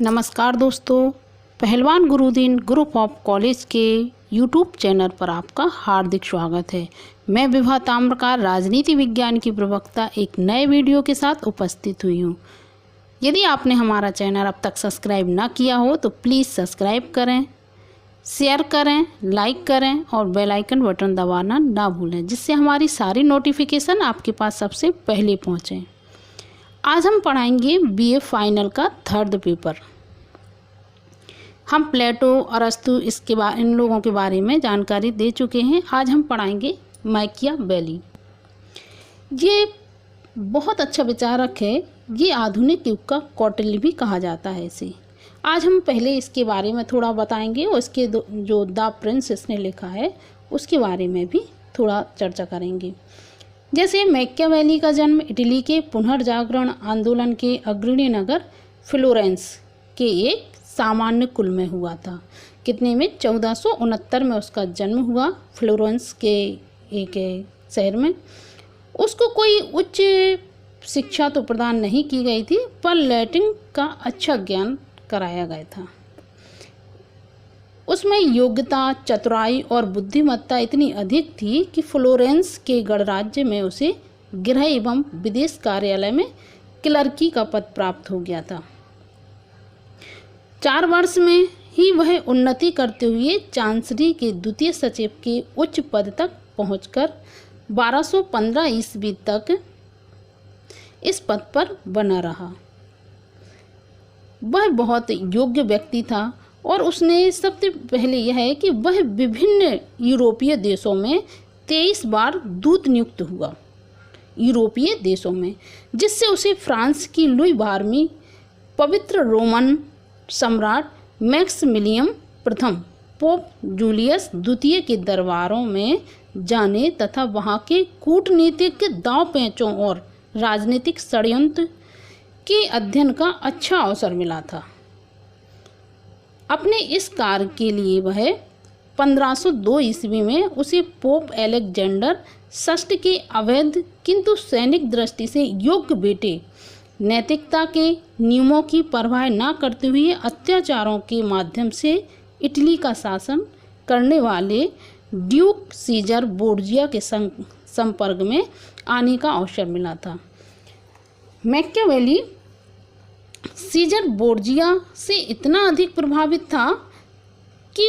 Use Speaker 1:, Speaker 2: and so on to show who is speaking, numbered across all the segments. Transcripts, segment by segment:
Speaker 1: नमस्कार दोस्तों, पहलवान गुरुदीन ग्रुप ऑफ कॉलेज के यूट्यूब चैनल पर आपका हार्दिक स्वागत है। मैं विभा ताम्रकार राजनीति विज्ञान की प्रवक्ता एक नए वीडियो के साथ उपस्थित हुई हूँ। यदि आपने हमारा चैनल अब तक सब्सक्राइब ना किया हो तो प्लीज़ सब्सक्राइब करें, शेयर करें, लाइक करें और बेल आइकन बटन दबाना ना भूलें, जिससे हमारी सारी नोटिफिकेशन आपके पास सबसे पहले पहुँचें। आज हम पढ़ाएंगे बीए फाइनल का थर्ड पेपर। हम प्लेटो, अरस्तु इन लोगों के बारे में जानकारी दे चुके हैं। आज हम पढ़ाएंगे मैकियावेली। ये बहुत अच्छा विचारक है। ये आधुनिक युग का कौटिल्य भी कहा जाता है इसे। आज हम पहले इसके बारे में थोड़ा बताएंगे और इसके जो द प्रिंस इसने लिखा है उसके बारे में भी थोड़ा चर्चा करेंगे। जैसे मैकियावेली का जन्म इटली के पुनर्जागरण आंदोलन के अग्रणी नगर फ्लोरेंस के एक सामान्य कुल में हुआ था। कितने में 1469 में उसका जन्म हुआ, फ्लोरेंस के एक शहर में। उसको कोई उच्च शिक्षा तो प्रदान नहीं की गई थी, पर लैटिन का अच्छा ज्ञान कराया गया था। उसमें योग्यता, चतुराई और बुद्धिमत्ता इतनी अधिक थी कि फ्लोरेंस के गणराज्य में उसे गृह एवं विदेश कार्यालय में क्लर्की का पद प्राप्त हो गया था। 4 वर्ष में ही वह उन्नति करते हुए चांसरी के द्वितीय सचिव के उच्च पद तक पहुंचकर 1215 ईस्वी तक इस पद पर बना रहा। वह बहुत योग्य व्यक्ति था और उसने सबसे पहले यह है कि वह विभिन्न यूरोपीय देशों में 23 बार दूत नियुक्त हुआ, यूरोपीय देशों में, जिससे उसे फ्रांस की लुई 12वीं, पवित्र रोमन सम्राट मैक्सिमिलियन प्रथम, पोप जूलियस द्वितीय के दरबारों में जाने तथा वहाँ के कूटनीतिक दांव पेचों और राजनीतिक षड्यंत्र के अध्ययन का अच्छा अवसर मिला था। अपने इस कार्य के लिए वह 1502 ईस्वी में उसे पोप अलेक्जेंडर षष्ठ के अवैध किंतु सैनिक दृष्टि से योग्य बेटे, नैतिकता के नियमों की परवाह न करते हुए अत्याचारों के माध्यम से इटली का शासन करने वाले ड्यूक सीजर बोर्जिया के संपर्क में आने का अवसर मिला था। मैकियावेली सीजर बोर्जिया से इतना अधिक प्रभावित था कि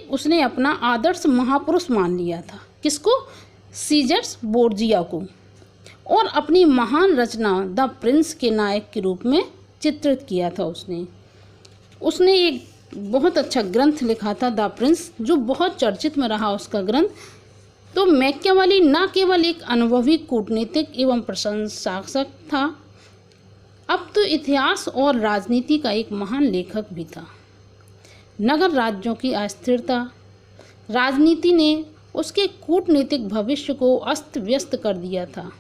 Speaker 1: उसने अपना आदर्श महापुरुष मान लिया था। किसको? सीजर बोर्जिया को। और अपनी महान रचना द प्रिंस के नायक के रूप में चित्रित किया था उसने एक बहुत अच्छा ग्रंथ लिखा था द प्रिंस, जो बहुत चर्चित में रहा उसका ग्रंथ। तो मैकियावेली न केवल एक अनुभवी कूटनीतिक एवं प्रशंसक था, अब तो इतिहास और राजनीति का एक महान लेखक भी था। नगर राज्यों की अस्थिरता राजनीति ने उसके कूटनीतिक भविष्य को अस्त व्यस्त कर दिया था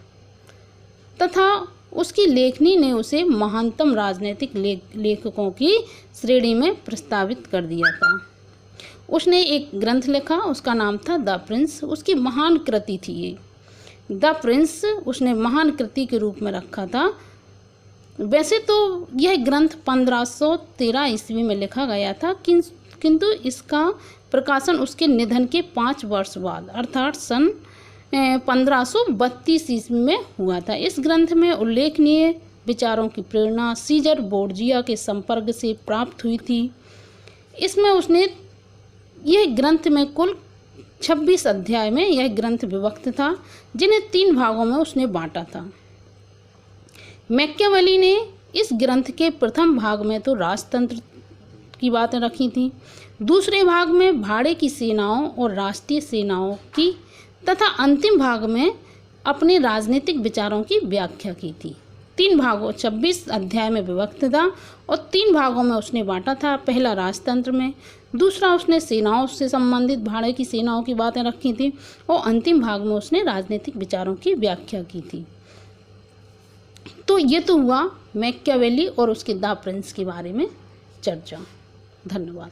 Speaker 1: तथा उसकी लेखनी ने उसे महानतम राजनीतिक लेखकों की श्रेणी में प्रस्तावित कर दिया था। उसने एक ग्रंथ लिखा, उसका नाम था द प्रिंस। उसकी महान कृति थी ये द प्रिंस, उसने महान कृति के रूप में रखा था। वैसे तो यह ग्रंथ 1513 ईस्वी में लिखा गया था, किंतु इसका प्रकाशन उसके निधन के 5 वर्ष बाद अर्थात सन 1532 ईस्वी में हुआ था। इस ग्रंथ में उल्लेखनीय विचारों की प्रेरणा सीजर बोर्जिया के संपर्क से प्राप्त हुई थी। इसमें उसने यह ग्रंथ में कुल 26 अध्याय में यह ग्रंथ विभक्त था, जिन्हें 3 भागों में उसने बांटा था। मैकियावेली ने इस ग्रंथ के प्रथम भाग में तो राजतंत्र की बातें रखी थी, दूसरे भाग में भाड़े की सेनाओं और राष्ट्रीय सेनाओं की तथा अंतिम भाग में अपने राजनीतिक विचारों की व्याख्या की थी। 3 भागों 26 अध्याय में विभक्त था और 3 भागों में उसने बांटा था। पहला राजतंत्र में, दूसरा उसने सेनाओं से संबंधित भाड़े की सेनाओं की बातें रखी थी और अंतिम भाग में उसने राजनीतिक विचारों की व्याख्या की थी। तो ये तो हुआ मैकियावेली और उसके द प्रिंस के बारे में चर्चा। धन्यवाद।